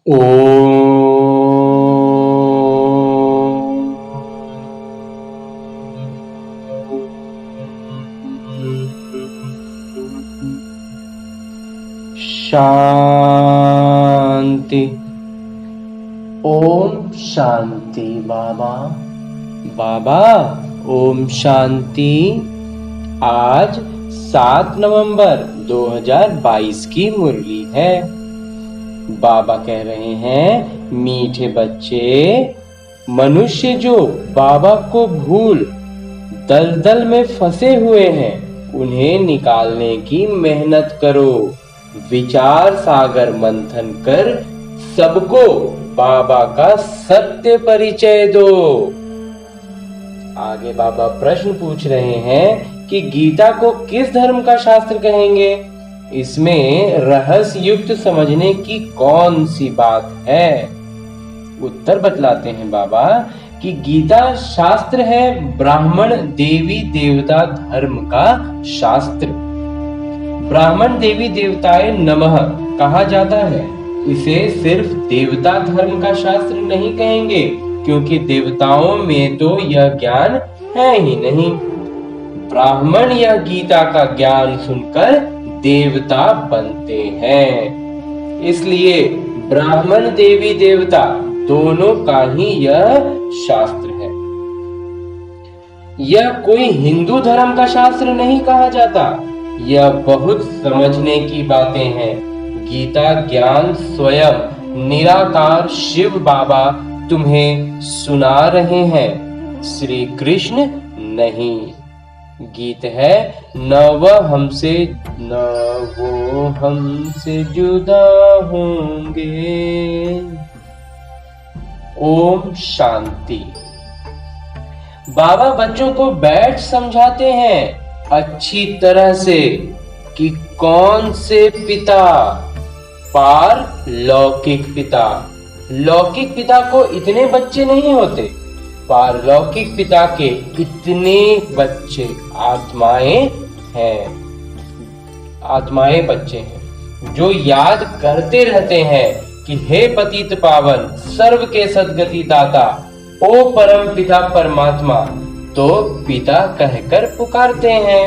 ओम शांति। ओम शांति। बाबा बाबा ओम शांति। आज 7 नवंबर 2022 की मुरली है। बाबा कह रहे हैं, मीठे बच्चे, मनुष्य जो बाबा को भूल दलदल में फंसे हुए हैं, उन्हें निकालने की मेहनत करो। विचार सागर मंथन कर सबको बाबा का सत्य परिचय दो। आगे बाबा प्रश्न पूछ रहे हैं कि गीता को किस धर्म का शास्त्र कहेंगे? इसमें रहस्य युक्त समझने की कौन सी बात है? उत्तर बतलाते हैं बाबा कि गीता शास्त्र है ब्राह्मण देवी देवता धर्म का शास्त्र। ब्राह्मण देवी देवताए नमः कहा जाता है। इसे सिर्फ देवता धर्म का शास्त्र नहीं कहेंगे, क्योंकि देवताओं में तो यह ज्ञान है ही नहीं। ब्राह्मण यह गीता का ज्ञान सुनकर देवता बनते हैं, इसलिए ब्राह्मण देवी देवता दोनों का ही यह शास्त्र है। यह कोई हिंदू धर्म का शास्त्र नहीं कहा जाता। यह बहुत समझने की बातें हैं। गीता ज्ञान स्वयं निराकार शिव बाबा तुम्हें सुना रहे हैं, श्री कृष्ण नहीं। गीत है, न वो हमसे जुदा होंगे। ओम शांति। बाबा बच्चों को बैठ समझाते हैं अच्छी तरह से कि कौन से पिता, पारलौकिक पिता। लौकिक पिता को इतने बच्चे नहीं होते, पारलौकिक पिता के इतने बच्चे आत्माएं हैं। आत्माएं बच्चे हैं जो याद करते रहते हैं कि हे पतित पावन, सर्व के सद्गति दाता, ओ परम पिता परमात्मा। तो पिता कहकर पुकारते हैं।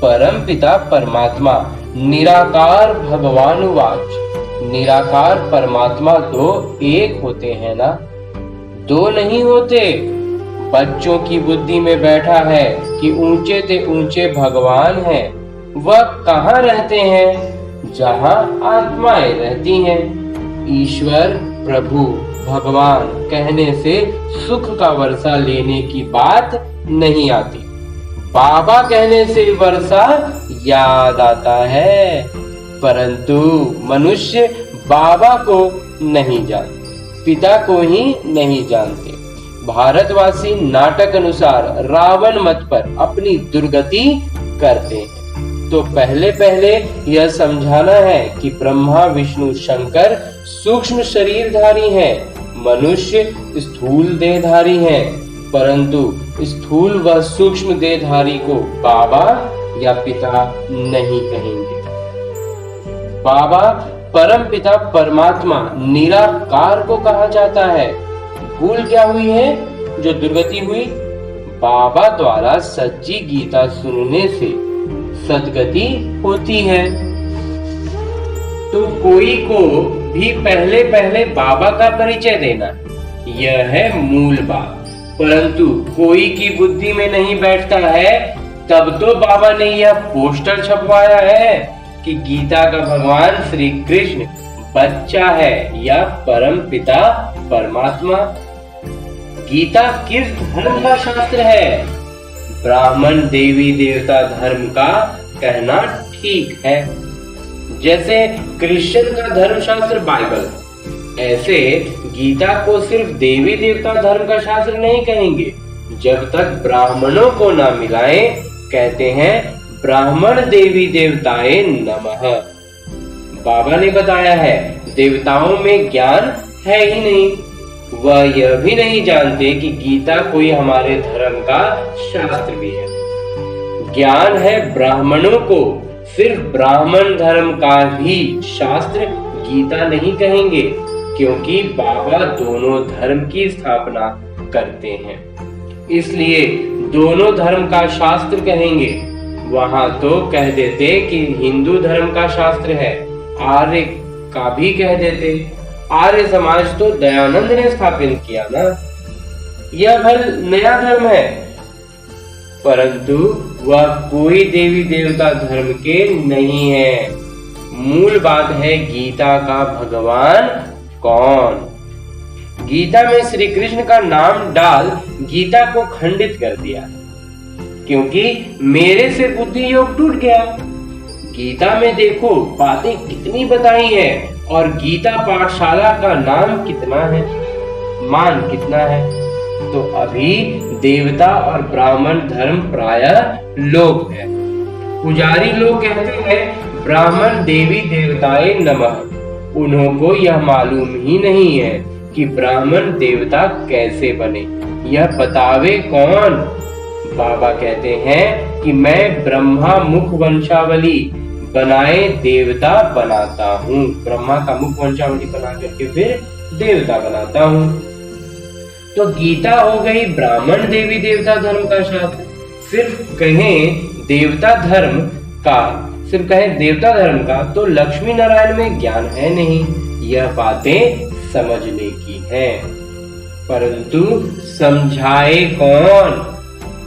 परम पिता परमात्मा निराकार भगवान वाच। निराकार परमात्मा दो एक होते हैं ना? दो नहीं होते। बच्चों की बुद्धि में बैठा है कि ऊंचे से ऊंचे भगवान हैं। वह कहाँ रहते हैं? जहाँ आत्माएं रहती हैं। ईश्वर, प्रभु, भगवान कहने से सुख का वर्षा लेने की बात नहीं आती। बाबा कहने से वर्षा याद आता है, परंतु मनुष्य बाबा को नहीं जानते, पिता को ही नहीं जानते। भारतवासी नाटक अनुसार रावण मत पर अपनी दुर्गति करते हैं। तो पहले पहले यह समझाना है कि ब्रह्मा विष्णु शंकर सूक्ष्म शरीरधारी हैं, मनुष्य स्थूल देहधारी हैं, परंतु स्थूल व सूक्ष्म देहधारी को बाबा या पिता नहीं कहेंगे। बाबा परम पिता परमात्मा निराकार को कहा जाता है। भूल क्या हुई है जो दुर्गति हुई? बाबा द्वारा सच्ची गीता सुनने से सद्गति होती है। तो कोई को भी पहले पहले बाबा का परिचय देना, यह है मूल बात। परंतु कोई की बुद्धि में नहीं बैठता है, तब तो बाबा ने यह पोस्टर छपवाया है कि गीता का भगवान श्री कृष्ण बच्चा है या परम पिता परमात्मा। गीता किस धर्म का शास्त्र है? ब्राह्मण देवी देवता धर्म का कहना ठीक है। जैसे क्रिश्चियन का धर्मशास्त्र बाइबल, ऐसे गीता को सिर्फ देवी देवता धर्म का शास्त्र नहीं कहेंगे जब तक ब्राह्मणों को ना मिलाएं। कहते हैं ब्राह्मण देवी देवताए नमः। बाबा ने बताया है देवताओं में ज्ञान है ही नहीं। वह यह भी नहीं जानते कि गीता कोई हमारे धर्म का शास्त्र भी है। ज्ञान है ब्राह्मणों को, सिर्फ ब्राह्मण धर्म का भी शास्त्र गीता नहीं कहेंगे। क्योंकि बाबा दोनों धर्म की स्थापना करते हैं, इसलिए दोनों धर्म का शास्त्र कहेंगे। वहां तो कह देते कि हिंदू धर्म का शास्त्र है, आर्य का भी कह देते। आर्य समाज तो दयानंद ने स्थापित किया ना, यह भल नया धर्म है, परंतु वह कोई देवी देवता धर्म के नहीं है। मूल बात है गीता का भगवान कौन। गीता में श्री कृष्ण का नाम डाल गीता को खंडित कर दिया, क्योंकि मेरे से बुद्धि योग टूट गया। गीता में देखो बातें कितनी बताई है, और गीता पाठशाला का नाम कितना है, मान कितना है। तो अभी देवता और ब्राह्मण धर्म प्रायः लोप है। पुजारी लोग कहते हैं ब्राह्मण देवी देवताए नमः। उन्हों को यह मालूम ही नहीं है कि ब्राह्मण देवता कैसे बने, यह बतावे कौन। बाबा कहते हैं कि मैं ब्रह्मा मुख वंशावली बनाए देवता बनाता हूँ। ब्रह्मा का मुख वंशावली बना करके फिर देवता बनाता हूँ। तो गीता हो गई ब्राह्मण देवी देवता धर्म का शास्त्र। सिर्फ कहें देवता धर्म का, सिर्फ कहें देवता धर्म का, तो लक्ष्मी नारायण में ज्ञान है नहीं। यह बातें समझने की है, परंतु समझाए कौन।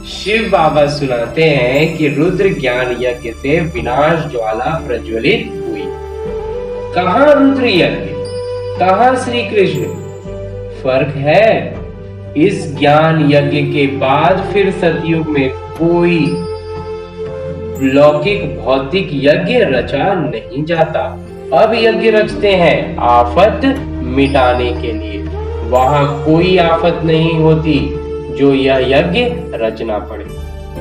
शिव बाबा सुनाते हैं कि रुद्र ज्ञान यज्ञ से विनाश ज्वाला प्रज्वलित हुई। कहाँ रुद्र यज्ञ, कहाँ श्री कृष्ण, फर्क है। इस ज्ञान यज्ञ के बाद फिर सतयुग में कोई लौकिक भौतिक यज्ञ रचा नहीं जाता। अब यज्ञ रचते हैं आफत मिटाने के लिए। वहां कोई आफत नहीं होती जो यह यज्ञ रचना पड़े।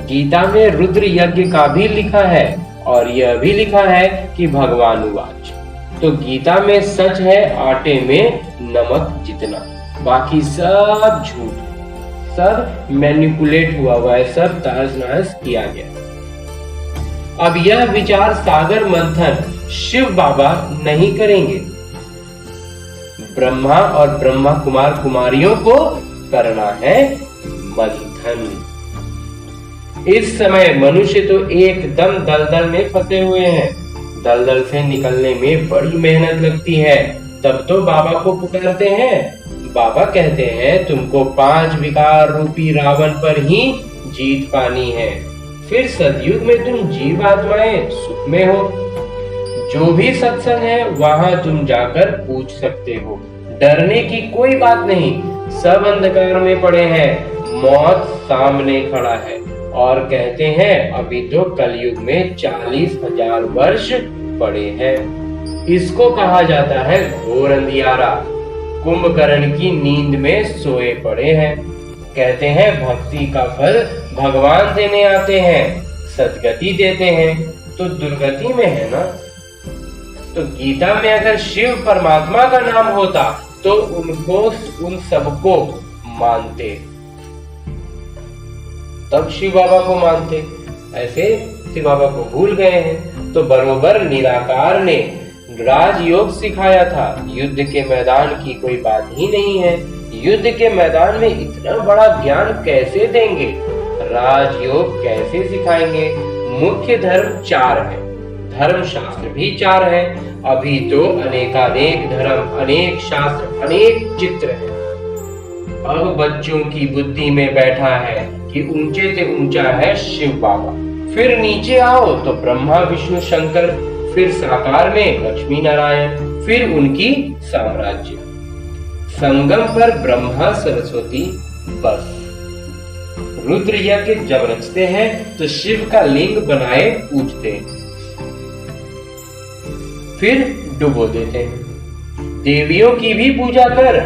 गीता में रुद्र यज्ञ का भी लिखा है, और यह भी लिखा है कि भगवान उवाच। तो गीता में सच है आटे में नमक जितना, बाकी सब झूठ, सब मैनिपुलेट हुआ है, सब तहस नहस किया गया। अब यह विचार सागर मंथन शिव बाबा नहीं करेंगे, ब्रह्मा और ब्रह्मा कुमार कुमारियों को करना है मंथन। इस समय मनुष्य तो एकदम दलदल में फंसे हुए हैं। दलदल से निकलने में बड़ी मेहनत लगती है, तब तो बाबा को पुकारते हैं। बाबा कहते हैं तुमको 5 विकार रूपी रावण पर ही जीत पानी है, फिर सतयुग में तुम जीव आत्माएं सुख में हो। जो भी सत्संग है वहां तुम जाकर पूछ सकते हो, डरने की कोई बात नहीं। सब अंधकार में पड़े हैं, मौत सामने खड़ा है, और कहते हैं अभी तो कलयुग में 40,000 वर्ष पड़े हैं। इसको कहा जाता है घोर अंधियारा। कुंभकर्ण की नींद में सोए पड़े हैं। कहते हैं भक्ति का फल भगवान देने आते हैं, सदगति देते हैं, तो दुर्गति में है ना। तो गीता में अगर शिव परमात्मा का नाम होता तो उनको, उन सबको मानते, तब शिव बाबा को मानते। ऐसे शिव बाबा को भूल गए हैं। तो बरोबर निराकार ने राजयोग सिखाया था। युद्ध के मैदान की कोई बात ही नहीं है। युद्ध के मैदान में इतना बड़ा ज्ञान कैसे देंगे, राजयोग कैसे सिखाएंगे। मुख्य धर्म 4 है, धर्म शास्त्र भी 4 है। अभी तो अनेकानेक धर्म, अनेक शास्त्र, अनेक चित्र है। अब बच्चों की बुद्धि में बैठा है कि ऊंचे से ऊंचा है शिव बाबा, फिर नीचे आओ तो ब्रह्मा विष्णु शंकर, फिर साकार में लक्ष्मी नारायण, फिर उनकी साम्राज्य। संगम पर ब्रह्मा सरस्वती बस। रुद्र यज्ञ जब रचते हैं तो शिव का लिंग बनाए पूजते हैं, फिर डुबो देते हैं। देवियों की भी पूजा कर,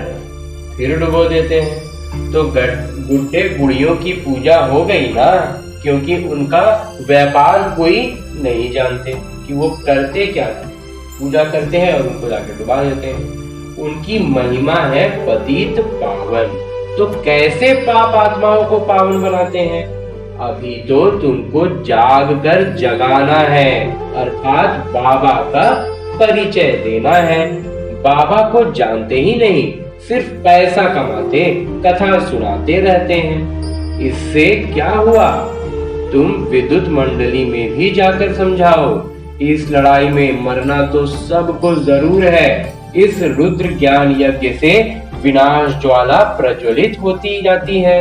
फिर डुबो देते हैं। तो गुड्डे गुड़ियों की पूजा हो गई ना, क्योंकि उनका व्यापार कोई नहीं जानते कि वो करते क्या है। पूजा करते हैं और उनको जाकर डुबा देते हैं। उनकी महिमा है पतित पावन। तो कैसे पाप आत्माओं को पावन बनाते हैं? अभी तो तुमको जाग कर जगाना है, अर्थात बाबा का परिचय देना है। बाबा को जानते ही नहीं, सिर्फ पैसा कमाते, कथा सुनाते रहते हैं। इससे क्या हुआ? तुम विद्युत मंडली में भी जाकर समझाओ। इस लड़ाई में मरना तो सबको जरूर है। इस रुद्र ज्ञान यज्ञ से विनाश ज्वाला प्रज्वलित होती जाती है।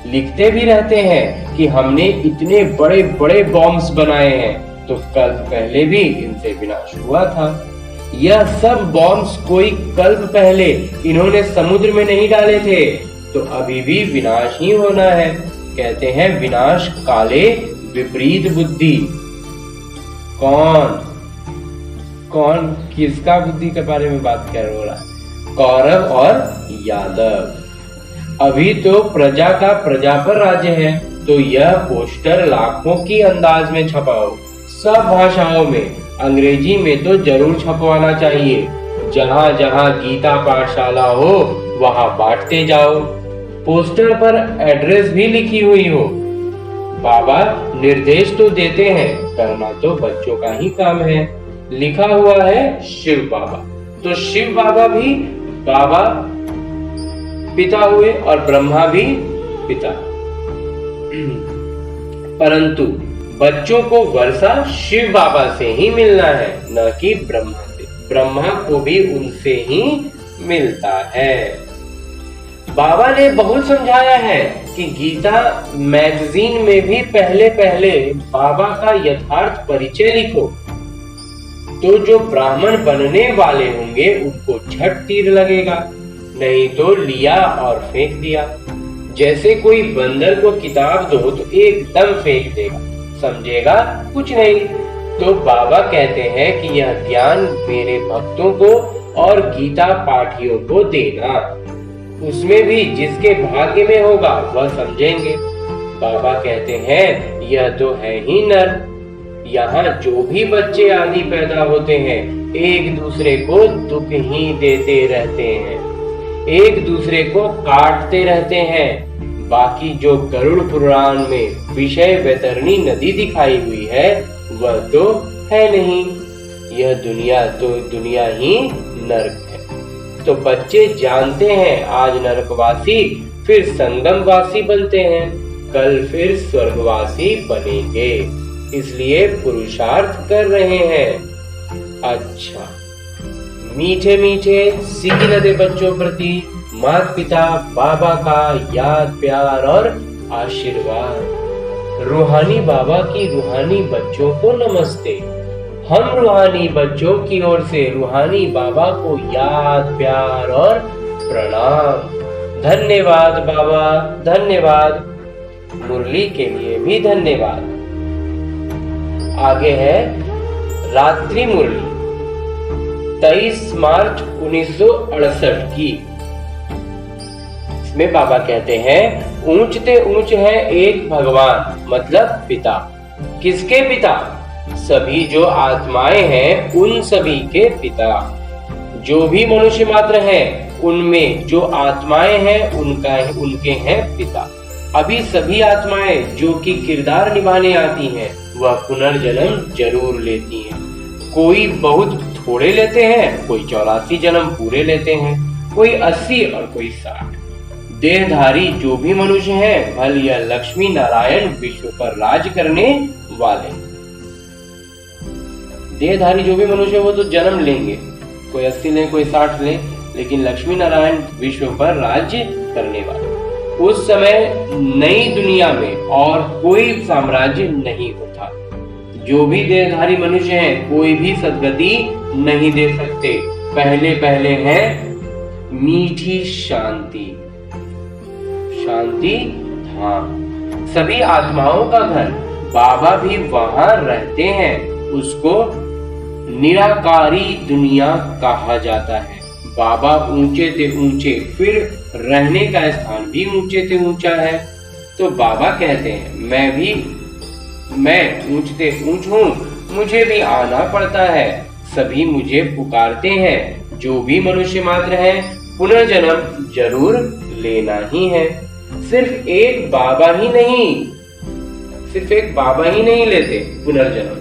लिखते भी रहते हैं कि हमने इतने बड़े बड़े बॉम्ब्स बनाए हैं, तो कल्प पहले भी इनसे विनाश हुआ था। यह सब बॉम्ब्स कोई कल्प पहले इन्होंने समुद्र में नहीं डाले थे, तो अभी भी विनाश ही होना है। कहते हैं विनाश काले विपरीत बुद्धि। कौन किसका बुद्धि के बारे में बात कर रहा है? कौरव और यादव। अभी तो प्रजा का प्रजा पर राज्य है, तो यह पोस्टर लाखों की अंदाज में छपाओ, सब भाषाओं में। अंग्रेजी में तो जरूर छपवाना चाहिए। जहां जहां गीता पाठशाला हो वहां बांटते जाओ। पोस्टर पर एड्रेस भी लिखी हुई हो। बाबा निर्देश तो देते हैं, करना तो बच्चों का ही काम है। लिखा हुआ है शिव बाबा, तो शिव बाबा भी बाबा पिता हुए और ब्रह्मा भी पिता। परंतु बच्चों को वर्षा शिव बाबा से ही मिलना है, न कि ब्रह्मा से। ब्रह्मा को भी उनसे ही मिलता है। बाबा ने बहुत समझाया है कि गीता मैगजीन में भी पहले पहले बाबा का यथार्थ परिचय लिखो, तो जो ब्राह्मण बनने वाले होंगे उनको झट तीर लगेगा। नहीं तो लिया और फेंक दिया। जैसे कोई बंदर को किताब दो तो एकदम फेंक देगा, समझेगा कुछ नहीं। तो बाबा कहते हैं कि यह ज्ञान मेरे भक्तों को और गीता पाठियों को देना। उसमें भी जिसके भाग्य में होगा वह समझेंगे। बाबा कहते हैं यह तो है ही नर। यहाँ जो भी बच्चे आदि पैदा होते हैं, एक दूसरे को दुख ही देते रहते हैं, एक दूसरे को काटते रहते हैं। बाकी जो गरुड़ पुराण में विषय वैतरणी नदी दिखाई हुई है वह तो है नहीं। यह दुनिया तो दुनिया ही नरक है। तो बच्चे जानते हैं आज नरकवासी फिर संगमवासी बनते हैं, कल फिर स्वर्गवासी बनेंगे, इसलिए पुरुषार्थ कर रहे हैं। अच्छा, मीठे मीठे सीखी न दे बच्चों प्रति माता पिता बाबा का याद प्यार और आशीर्वाद। रूहानी बाबा की रूहानी बच्चों को नमस्ते। हम रूहानी बच्चों की ओर से रूहानी बाबा को याद प्यार और प्रणाम। धन्यवाद बाबा, धन्यवाद। मुरली के लिए भी धन्यवाद। आगे है रात्रि मुरली 23 मार्च 1968 की। इसमें बाबा कहते हैं ऊंचते ऊंच है एक भगवान, मतलब पिता। किसके पिता? सभी जो आत्माएं हैं उन सभी के पिता। जो भी मनुष्य मात्र हैं उनमें जो आत्माएं हैं उनके हैं पिता। अभी सभी आत्माएं जो कि किरदार निभाने आती हैं वह पुनर्जन्म जरूर लेती हैं। कोई बहुत थोड़े लेते हैं, कोई 84 जन्म पूरे लेते हैं, कोई 80 और कोई 60। देहधारी जो भी मनुष्य हैं भल यह लक्ष्मी नारायण विश्व पर राज करने वाले। देहधारी जो भी मनुष्य वो तो जन्म लेंगे, कोई 80 ले कोई 60 ले, लेकिन लक्ष्मी नारायण विश्व पर राज्य करने वाले। उस समय नई दुनिया में और कोई साम्राज्य नहीं होता। जो भी देहधारी मनुष्य हैं कोई भी सद्गति नहीं दे सकते। पहले पहले है मीठी शांति, शांति धाम, सभी आत्माओं का घर। बाबा भी वहां रहते हैं। उसको निराकारी दुनिया कहा जाता है। बाबा ऊंचे से ऊंचे, फिर रहने का स्थान भी ऊंचे से ऊंचा है। तो बाबा कहते हैं मैं ऊंचते ऊंच हूँ, मुझे भी आना पड़ता है। सभी मुझे पुकारते हैं। जो भी मनुष्य मात्र है पुनर्जन्म जरूर लेना ही है। सिर्फ एक बाबा ही नहीं लेते पुनर्जन्म,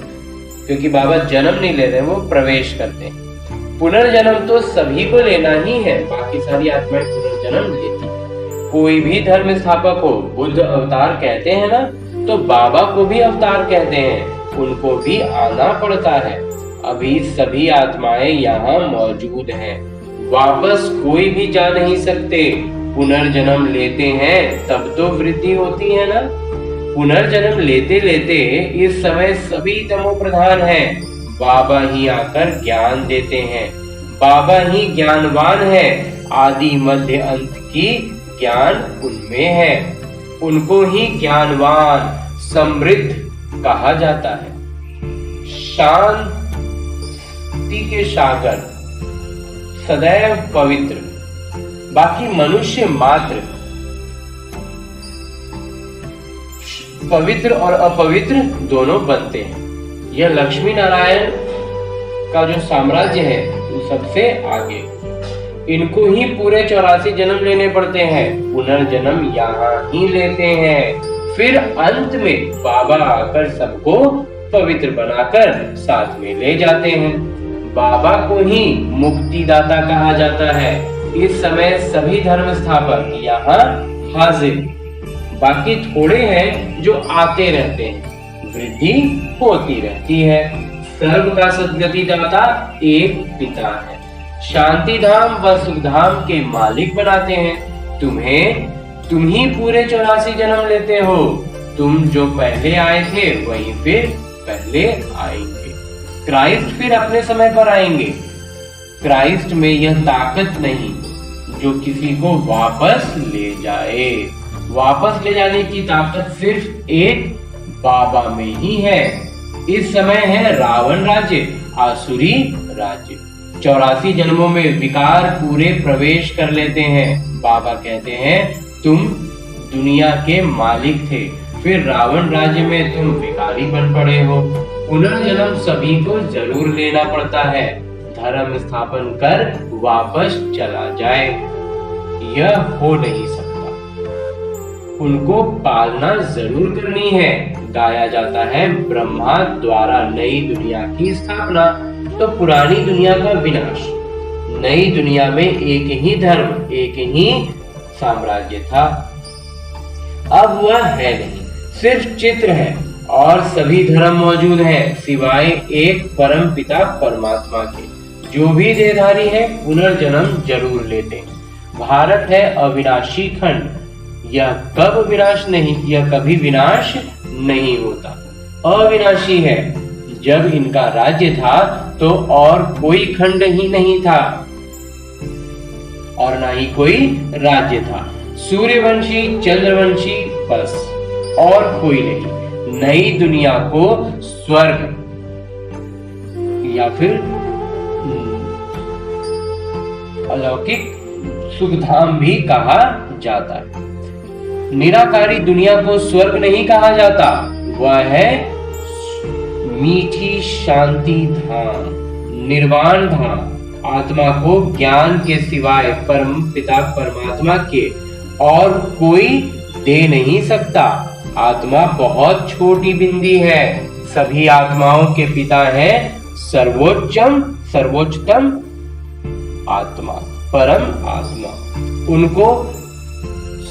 क्योंकि बाबा जन्म नहीं ले रहे, वो प्रवेश करते हैं। पुनर्जन्म तो सभी को लेना ही है, बाकी सारी आत्माएं पुनर्जन्म लेती हैं। कोई भी धर्म स्थापक हो, बुद्ध अवतार कहते हैं ना, तो बाबा को भी अवतार कहते हैं, उनको भी आना पड़ता है। अभी सभी आत्माएं यहाँ मौजूद हैं, वापस कोई भी जा नहीं सकते। पुनर्जन्म लेते हैं तब तो वृद्धि होती है ना। पुनर्जन्म लेते लेते इस समय सभी तमो प्रधान हैं, बाबा ही आकर ज्ञान देते हैं। बाबा ही ज्ञानवान है, आदि मध्य अंत की ज्ञान उनमें है। उनको ही ज्ञानवान समृद्ध कहा जाता है। शांति के सागर, सदैव पवित्र, बाकी मनुष्य मात्र पवित्र और अपवित्र दोनों बनते हैं। यह लक्ष्मी नारायण का जो साम्राज्य है वो सबसे आगे। इनको ही पूरे 84 जन्म लेने पड़ते हैं, पुनर्जन्म यहाँ ही लेते हैं। फिर अंत में बाबा आकर सबको पवित्र बनाकर साथ में ले जाते हैं। बाबा को ही मुक्तिदाता कहा जाता है। इस समय सभी धर्म स्थापक यहाँ हाजिर, बाकी थोड़े हैं जो आते रहते हैं, वृद्धि होती रहती है। सर्व का सद्गति दाता एक पिता है, शांति धाम व सुख धाम के मालिक बनाते हैं तुम ही पूरे 84 जन्म लेते हो। तुम जो पहले आए थे वही फिर पहले आएंगे। क्राइस्ट फिर अपने समय पर आएंगे। क्राइस्ट में यह ताकत नहीं जो किसी को वापस ले जाए। वापस ले जाने की ताकत सिर्फ एक बाबा में ही है। इस समय है रावण राज्य, आसुरी राज्य। 84 जन्मों में विकार पूरे प्रवेश कर लेते हैं। बाबा कहते हैं तुम दुनिया के मालिक थे, फिर रावण राज्य में तुम विकारी बन पड़े हो। पुनर्जन्म सभी को जरूर लेना पड़ता है। धर्म स्थापन कर वापस चला जाए, यह हो नहीं सकता। उनको पालना जरूर करनी है। गाया जाता है ब्रह्मा द्वारा नई दुनिया की स्थापना, तो पुरानी दुनिया का विनाश। नई दुनिया में एक ही धर्म, एक ही साम्राज्य था, अब वह है नहीं, सिर्फ चित्र है और सभी धर्म मौजूद हैं सिवाय एक परम पिता परमात्मा के। जो भी देहधारी है पुनर्जन्म जरूर लेते हैं। भारत है अविनाशी खंड, यह कभी विनाश नहीं होता, अविनाशी है। जब इनका राज्य था तो और कोई खंड ही नहीं था और ना ही कोई राज्य था। सूर्यवंशी, चंद्रवंशी, बस और कोई नहीं। नई दुनिया को स्वर्ग या फिर अलौकिक सुखधाम भी कहा जाता है। निराकारी दुनिया को स्वर्ग नहीं कहा जाता, वह है मीठी शांति धाम, निर्वाण धाम। आत्मा को ज्ञान के सिवाय परम पिता परमात्मा के और कोई दे नहीं सकता। आत्मा बहुत छोटी बिंदी है। सभी आत्माओं के पिता है सर्वोच्चतम आत्मा, परम आत्मा। उनको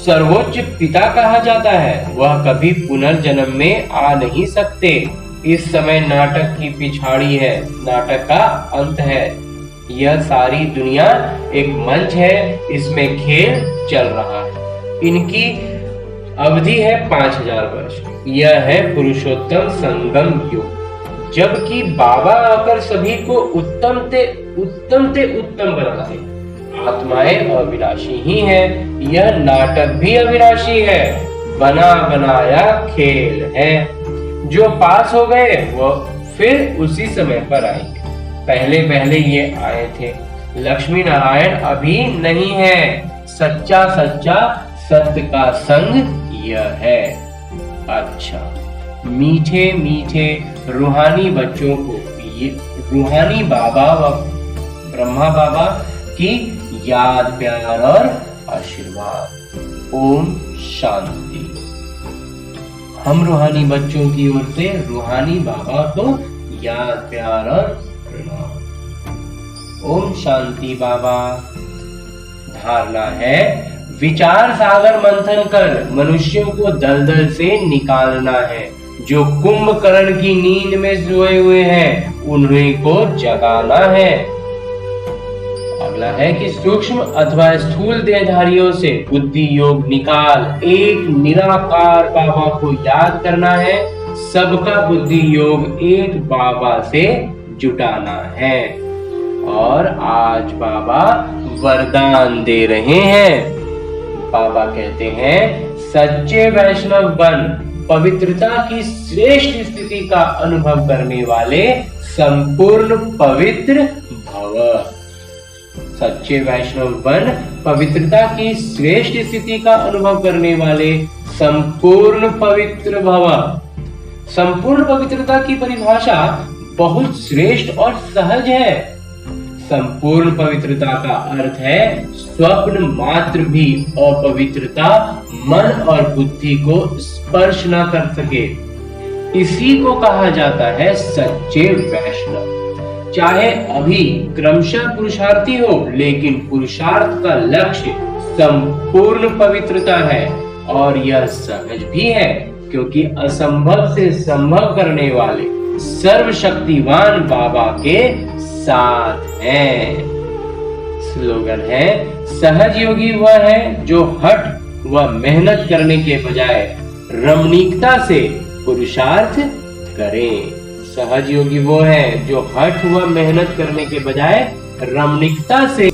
सर्वोच्च पिता कहा जाता है। वह कभी पुनर्जन्म में आ नहीं सकते। इस समय नाटक की पिछाड़ी है, नाटक का अंत है। यह सारी दुनिया एक मंच है, इसमें खेल चल रहा है। इनकी अवधि है 5000 वर्ष। यह है पुरुषोत्तम संगम युग, जबकि बाबा आकर सभी को उत्तम ते उत्तम बनाते। आत्माएं अविनाशी ही हैं, यह नाटक भी अविनाशी है, बना बनाया खेल है। जो पास हो गए वो फिर उसी समय पर आएंगे। पहले ये आए थे। लक्ष्मी नारायण अभी नहीं है। सच्चा सत्य का संग यह है। अच्छा, मीठे मीठे रूहानी बच्चों को ये रूहानी बाबा व ब्रह्मा बाबा की याद, प्यार और आशीर्वाद। ओम शांति। हम रूहानी बच्चों की ओर से रूहानी बाबा को याद, प्यार और प्रणाम। ओम शांति बाबा। धारणा है, विचार सागर मंथन कर मनुष्यों को दलदल से निकालना है। जो कुंभकर्ण की नींद में सोए हुए हैं उन्हीं को जगाना है। अगला है कि सूक्ष्म अथवा स्थूल देहधारियों से बुद्धि योग निकाल एक निराकार बाबा को याद करना है। सबका बुद्धि योग एक बाबा से जुटाना है। और आज बाबा वरदान दे रहे हैं। बाबा कहते हैं, सच्चे वैष्णव बन, पवित्रता की श्रेष्ठ स्थिति का अनुभव करने वाले संपूर्ण पवित्र भव। सच्चे वैष्णव बन, पवित्रता की श्रेष्ठ स्थिति का अनुभव करने वाले संपूर्ण पवित्र भव। संपूर्ण पवित्रता की परिभाषा बहुत श्रेष्ठ और सहज है। संपूर्ण पवित्रता का अर्थ है स्वप्न मात्र भी अपवित्रता मन और बुद्धि को स्पर्श न कर सके। इसी को कहा जाता है सच्चे वैष्णव। चाहे अभी क्रमशः पुरुषार्थी हो, लेकिन पुरुषार्थ का लक्ष्य संपूर्ण पवित्रता है। और यह सहज भी है, क्योंकि असंभव से संभव करने वाले सर्वशक्तिवान बाबा के साथ है। स्लोगन है, सहज योगी वह है जो हठ व मेहनत करने के बजाय रमणीकता से पुरुषार्थ करे। सहज योगी वो है जो हठ व मेहनत करने के बजाय रमणीकता से